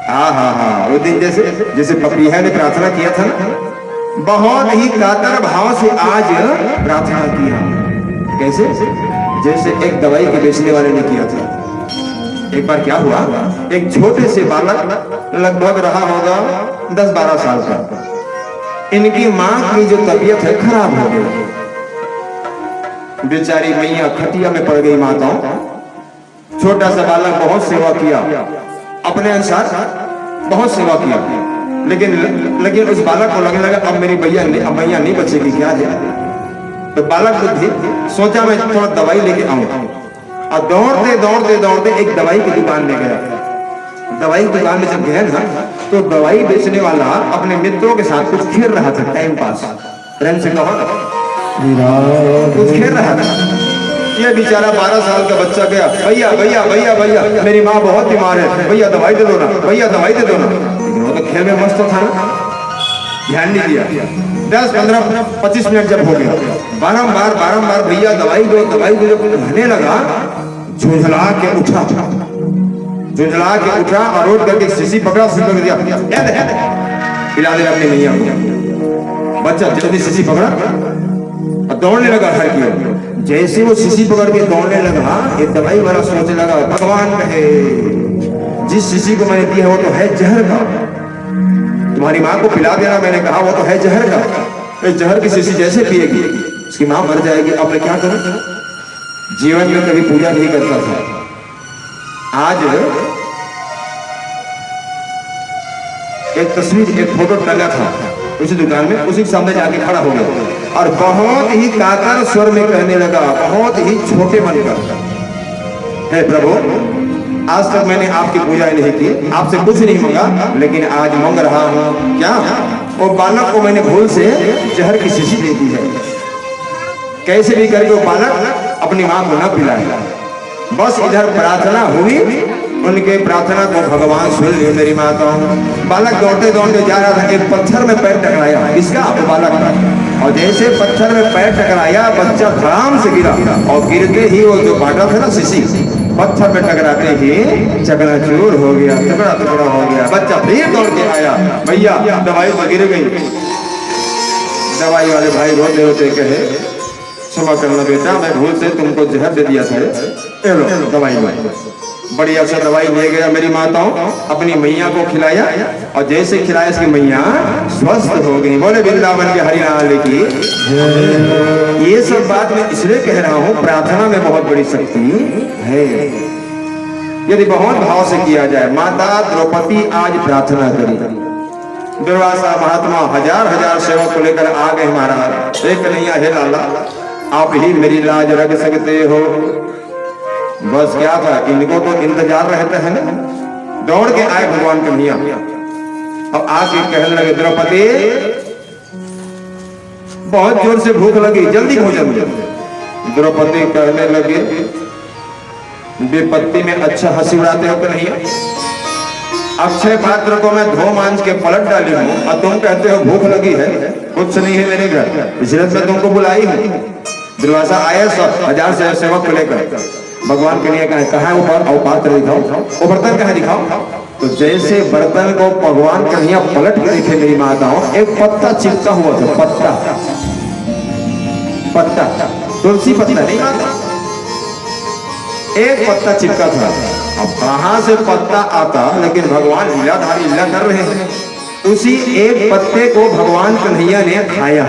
हाँ, वो दिन जैसे पपीहा ने प्रार्थना किया था ना, बहुत ही कातर भाव से आज प्रार्थना किया। कैसे, जैसे एक दवाई के बेचने वाले ने किया था। एक बार क्या हुआ, एक छोटे से बालक लगभग रहा होगा 10-12 साल का, इनकी माँ की जो तबीयत है खराब हो गई। बेचारी मैया खटिया में पड़ गई। माताओं, छोटा सा बालक बहुत सेवा किया, अपने अनुसार बहुत सेवा किया, लेकिन उस बालक को लगने लगा अब मेरी मैया नहीं बचेगी, क्या है। तो बालक बुद्धि सोचा मैं थोड़ा दवाई लेके आऊं, और दौड़ते एक दवाई की दुकान में गया। दवाई की दुकान में जब गया ना, तो दवाई बेचने वाला अपने मित्रों के साथ कुछ खेल रहा था, टाइम पास, प्रेम से कहो कुछ खेल रहा था। ये बेचारा 12 साल का बच्चा गया, भैया भैया भैया भैया मेरी माँ बहुत बीमार है, भैया दवाई दे दो ना, भैया दवाई दे दो ना। लेकिन वो तो खेल में मस्त था ना, ध्यान नहीं दिया। 10, 15, 25 मिनट जब हो गया, बारंबार भैया दवाई दो कहने लगा, झुंझला के उठा और रोड करके शीशी पकड़ा, दिया पिला दे अपनी मैया को। बच्चा जल्दी शीशी पकड़ा और दौड़ने लगा घर की ओर। जैसे वो शीशी पकड़ के दौड़ने लगा, ये दवाई वाला सोचने लगा भगवान कहे जिस शीशी को मैंने दिया है वो तो है जहर का, तुम्हारी माँ को पिला देना मैंने कहा, वो तो है जहर का। इस जहर की शीशी जैसे पिएगी उसकी माँ मर जाएगी। अब मैं क्या करूं? जीवन में कभी पूजा नहीं करता था, आज एक तस्वीर, एक फोटो टंगा था उसी दुकान में, उसी के सामने जाके खड़ा हो गया और बहुत ही कातर स्वर में कहने लगा, बहुत ही छोटे मन का, हे प्रभु आज तक मैंने आपकी पूजा नहीं की, आपसे कुछ नहीं मांगा, लेकिन आज मांग रहा हूँ क्या, वो बालक को मैंने भूल से जहर की शीशी दे दी है, कैसे भी करके वो बालक अपनी माँ को न पिलाए। बस इधर प्रार्थना हुई, उनके प्रार्थना को भगवान सुन लिए मेरी माताओं। बालक दौड़ते जा रहा था, एक पत्थर में पैर टकराया, किसका? वो बालक का। और जैसे पत्थर में पैर टकराया, बच्चा धड़ाम से गिरा और गिरते ही वो जो बाटा था ना शीशी, पत्थर में टकराते ही चकनाचूर हो गया, टुकड़ा हो गया। बच्चा फिर दौड़ के आया, भैया दवाई तो गिर गई। दवाई वाले भाई रोते रोते कहे, क्षमा करना बेटा, मैं भूल से तुमको जहर दे दिया था, लो दवाई। बढ़िया सा दवाई ले गया मेरी माताओं, अपनी मैया को खिलाया और जैसे खिलाया इसकी मैया स्वस्थ हो गई। बोले वृंदावन के हरिलाल की। ये सब बात मैं इसलिए कह रहा हूँ, प्रार्थना में बहुत बड़ी शक्ति है, यदि बहुत भाव से किया जाए। माता द्रौपदी आज प्रार्थना करी, दुर्वासा महात्मा हजार सेवक को लेकर आ गए महाराज। एक कन्हैया, हे लाला आप ही मेरी लाज रख सकते हो। बस क्या था, इनको तो इंतजार रहता है ना। दौड़ के आए भगवान कन्हैया और आके कहने लगे, द्रौपदी बहुत जोर से भूख लगी, जल्दी भोजन दे। द्रौपदी कहने लगे, विपत्ति में अच्छा हंसी उड़ाते हो कन्हैया, अक्षय पात्र को मैं धो मांझ के पलट डाली हूँ और तुम कहते हो भूख लगी है, कुछ नहीं है मेरे घर, इसलिए मैं तुमको बुलाई हूँ। दुर्वासा आए 1000 से सेवक को लेकर। भगवान के लिए कहा है ऊपर, और पात्र दिखाओ, वो बर्तन कहाँ दिखाओ। तो जैसे बर्तन को भगवान कन्हैया पलट कर देखे मेरी माताओं, एक पत्ता चिपका हुआ था, पत्ता तुलसी पत्ता नहीं, एक पत्ता चिपका था। अब कहां से पत्ता आता, लेकिन भगवान लीलाधारी लीला कर रहे हैं। उसी एक पत्ते को भगवान कन्हैया ने खाया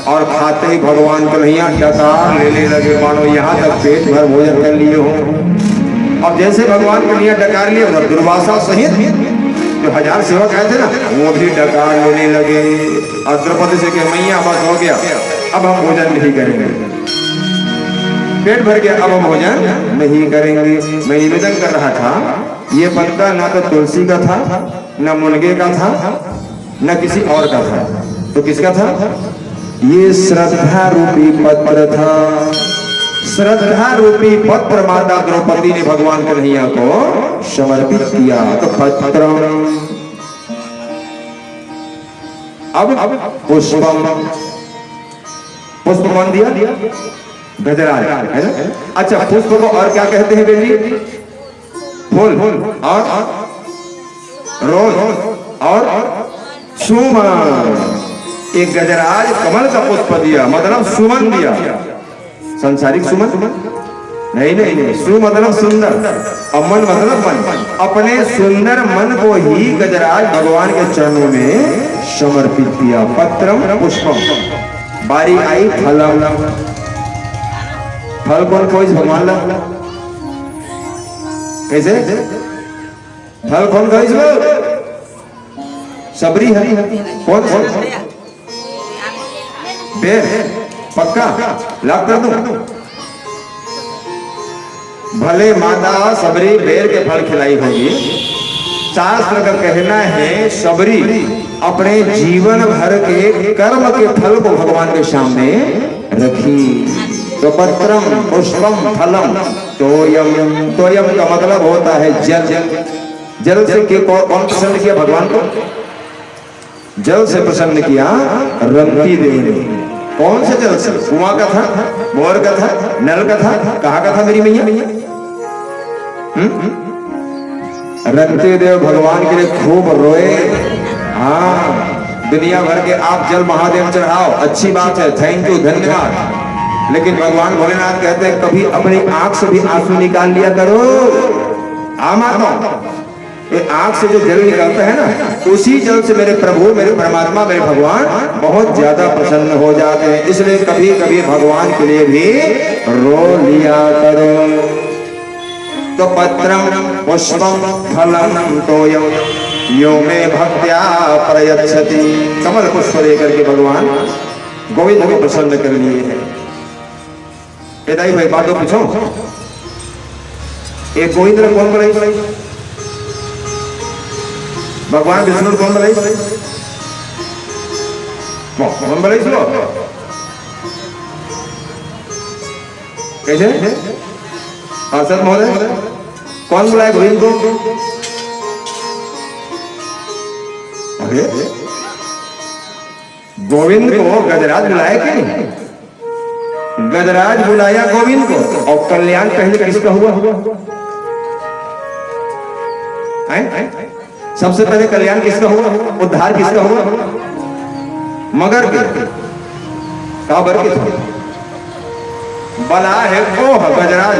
और खाते ही भगवान कन्हैया डकार लेने लगे, मानो यहाँ तक पेट भर भोजन कर लिए हो। और जैसे भगवान कन्हैया डकार लिए, उधर दुर्वासा सहित जो 1000 सेवक आए थे ना, वो भी डकार लेने लगे। और द्रौपदी से कहे, मैया बस हो गया, अब हम भोजन नहीं करेंगे, पेट भर गया, अब हम भोजन नहीं करेंगे। मैं निवेदन कर रहा था, ये पत्ता ना तो तुलसी का था, न मुनगे का था, न किसी और का था, तो किसका था? ये श्रद्धा रूपी पत्र था। श्रद्धा रूपी पत्र माता द्रौपदी ने भगवान कन्हैया को समर्पित किया। तो पत्र अब पुष्पम, पुष्प कौन दिया? गजराज, है ना? अच्छा, पुष्प को और क्या कहते हैं बेटी? फूल और रोज और सुमन। एक गजराज कमल का पुष्प दिया, मतलब सुमन दिया, संसारिक सुमन। नहीं नहीं नहीं, सु मतलब सुंदर और मन मतलब मन। अपने सुंदर मन को ही गजराज भगवान के चरणों में समर्पित किया। पत्रम पुष्पम, बारी आई फलम, फल कौन खोज भगवान ला? कैसे फल कौन खोज लो? सबरी है कौन कौन? बेर पक्का लाभ कर दूं? भले माता सबरी बेर के फल खिलाई होगी। शास्त्र का कहना है सबरी अपने जीवन भर के कर्म के फल को भगवान के सामने रखी। तो पत्रम पुष्पम फलम तोयम, तोयम का मतलब होता है जल। जल से कौन प्रसन्न किया भगवान को? जल से प्रसन्न किया रंती देवी ने। कौन से जल से? कुआं का था, बोर का था, नल का था, कहाँ का था मेरी मैया? रंती देव भगवान के लिए खूब रोए। हाँ, दुनिया भर के आप जल महादेव चढ़ाओ, अच्छी बात है, थैंक यू, धन्यवाद। लेकिन भगवान भोलेनाथ कहते हैं कभी अपनी आंख से भी आंसू निकाल लिया करो। ये आंख से जो जल निकलता है ना, उसी जल से मेरे प्रभु, मेरे परमात्मा, मेरे भगवान बहुत ज्यादा प्रसन्न हो जाते हैं। इसलिए कभी कभी भगवान के लिए भी रो लिया करो। तो पत्रम पुष्पम फलम तोयम यो में भक्त्या प्रयच्छति। कमल पुष्प लेकर के भगवान गोविंद को प्रसन्न कर लिए हैं। दाई भाई बातों पूछो, एक गोविंद ने कौन बनाई? भगवान विष्णु कौन बनाई? कौन बनाई? सुनो कैसे पार्षद महोदय कौन बुलाया गोविंद को? अरे गोविंद को गजराज बुलाया कि नहीं? गजराज बुलाया गोविंद को। और कल्याण पहले किसका हुआ? सबसे पहले कल्याण किसका हुआ? उद्धार किसका हुआ? मगर के का बर के बला है वो गजराज।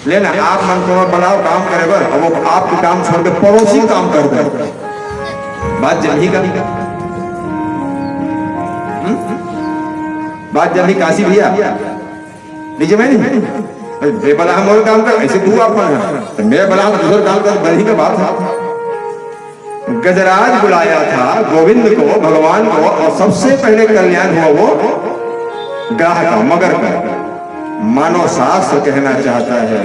लेना आप मन को बनाओ काम करे बर, अब वो आपके काम छोड़ के पड़ोसी काम कर दे। बात जल्दी का बात जल्दी काशी भैया लीजिए। मैं नहीं बला हम और काम कर, ऐसे क्यों आप मैं बला हम दूसरा काम कर, बड़ी का बात है। गजराज बुलाया था गोविंद को, भगवान को, और सबसे पहले कल्याण हुआ वो ग्राह का, मगर का। मानव शास्त्र कहना चाहता है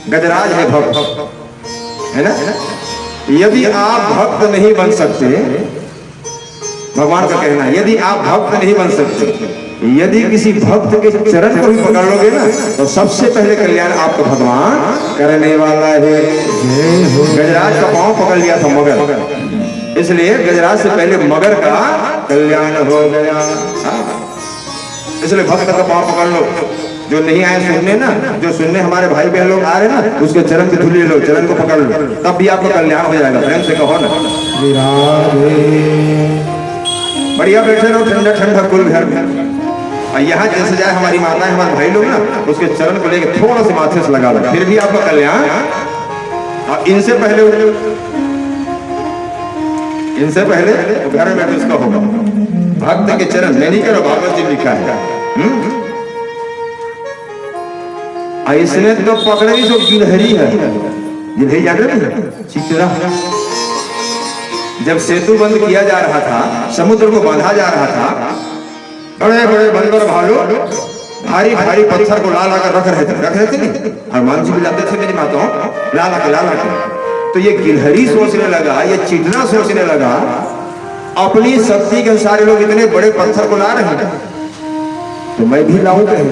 गजराज है भक्त, है ना? यदि आप भक्त नहीं बन सकते, भगवान का कहना है यदि आप भक्त नहीं बन सकते, यदि किसी भक्त के चरण को भी पकड़ लोगे ना, तो सबसे पहले कल्याण आपको भगवान करने वाला है। गजराज का पांव पकड़ लिया था मगर, इसलिए गजराज से पहले मगर का कल्याण हो गया। इसलिए भक्त का पांव पकड़ लो। जो नहीं आए सुनने ना, जो सुनने हमारे भाई बहन लोग आ रहे ना, उसके चरण की धूली लो, चरण को पकड़ लो, तब भी आपका कल्याण हो जाएगा। प्रेम से कहो ना, बढ़िया बैठे रहो ठंडा ठंडा कुल घर में। और यहाँ जैसे जाए हमारी माताएं, हमारे भाई लोग ना, उसके चरण को लेकर थोड़ा सा माथे से लगा दो, फिर भी आपका कल्याण। और इनसे पहले घर में बैठे उसका होगा। भक्त के चरण मैं नहीं करो, भागवत जी लिखा है। इसने तो पकड़े जो गिलहरी है, गिलहरी जान रहे चितरा। जब सेतु बंद किया जा रहा था, समुद्र को बांधा जा रहा था, बड़े बड़े बंदर भालू भारी भारी पत्थर को ला कर रख रहे थे नहीं, हनुमान जी भी लाते थे मेरी माताओं, ला के। तो ये गिलहरी सोचने लगा, ये चितना सोचने लगा, अपनी शक्ति के अनुसार लोग इतने बड़े पत्थर को ला रहे हैं, तो मैं भी लाऊं कहीं,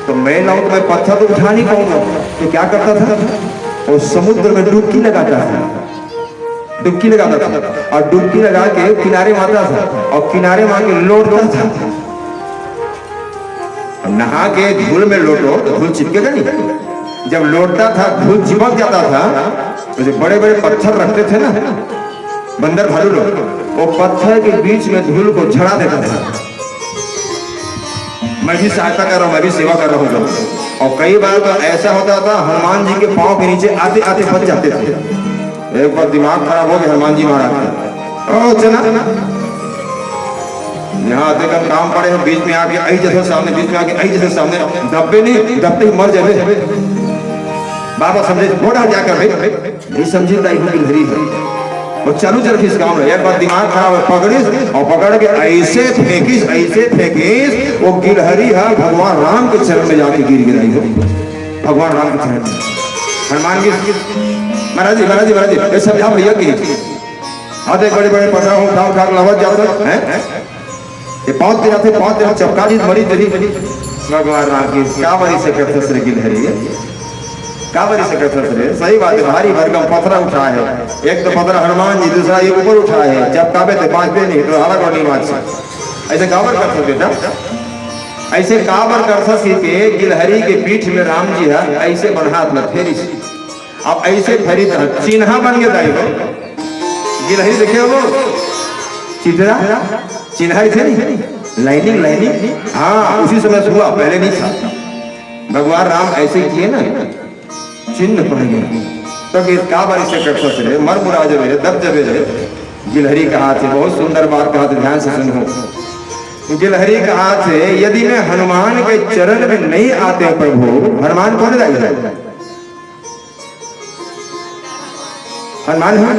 तो मैं लाऊं तो मैं पत्थर तो उठा नहीं पाऊंगा। तो क्या करता था, और समुद्र में डुबकी लगाता था, और डुबकी लगा के किनारे मारता था, और किनारे मार के लौटता था। नहा के धूल में लौटो तो धूल चिपकेगा नहीं। जब लौटता था धूल चिपक जाता था, तो जो बड़े बड़े पत्थर रखते थे ना बंदर भालू लोग, वो पत्थर के बीच में धूल को झड़ा देता था। मैं भी सहायता कर रहा हूँ, मैं भी सेवा कर रहा हूँ। और कई बार तो ऐसा होता था हनुमान जी के पाँव के नीचे आते आते बच जाते थे। एक बार दिमाग खराब हो गया हनुमान जी महाराज का, ओ चना यहाँ आते कम काम पड़े हैं, बीच में आके आई जैसे सामने, बीच में आके आई जैसे सामने, दबे नहीं, दबते ही मर जाए। बाबा समझे थोड़ा जाकर नहीं समझी ताई गिलहरी है वो चालू चल इस गाँव में। एक बार दिमाग खराब है, पकड़िस और पकड़ के ऐसे फेंकिस वो गिलहरी है भगवान राम के चरण में जाके गिर गिराई हो। भगवान राम के चरण में हनुमान जी महाराज जी ये सब यहाँ भैया की आते बड़े बड़े पत्थर उठा उठा लवत जाते हैं, ये पाँच दिन चपका दी मरी दरी भगवान राम की कावरी से करते गिलहरी है, कावरी से करते सही बात है। भारी भरकम पत्थर उठा है, एक तो पत्थर हनुमान जी, दूसरा ये ऊपर उठा है, चपकावे थे 5 पे नहीं तो अलग और नहीं से ऐसे कावर करते बेटा, ऐसे कावर कर के गिलहरी के पीठ में राम जी है ऐसे बनहात में फेरी, अब ऐसे फेरी चिन्हा बन गया दाई गिलहरी देखे वो चित्रा चिन्हा थे नहीं लाइनिंग हाँ उसी समय से हुआ, पहले नहीं था। भगवान राम ऐसे किए ना चिन्ह पड़ गया तो काबर से करते रहे, मर मुरा जबे रहे, दब जबे रहे। गिलहरी का हाथ है, बहुत सुंदर बात कहा, ध्यान से सुनो। गिलहरी का हाथ है, यदि मैं हनुमान के चरण में नहीं आते प्रभु, हनुमान कौन है? हनुमान है,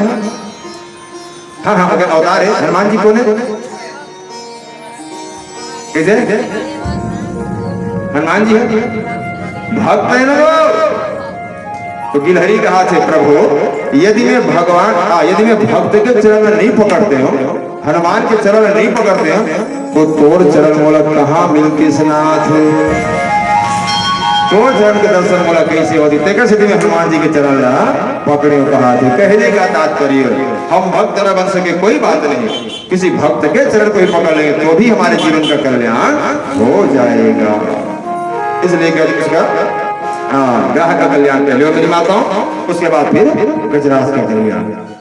हाँ अगर अवतार है हनुमान जी कौन है? कैसे हनुमान जी है भक्त है ना वो। तो गिलहरी का हाथ है प्रभु, यदि मैं भक्त के चरण में नहीं पकड़ते हो, हनुमान के चरण में नहीं पकड़ते हो तो तोर चरण मोला कहाँ मिलती स्नाथ, तोर चरण के दर्शन मोला कैसे होती। तेकर से हनुमान जी के चरण ला पकड़े कहा थे। कहने का तात्पर्य हम भक्त न बन सके कोई बात नहीं, किसी भक्त के चरण को ही पकड़ लेंगे तो भी हमारे जीवन का कल्याण हो जाएगा। इसलिए उसका ग्राहक का कल्याण पहले मेरी माताओं, उसके बाद फिर गजराज का कल्याण।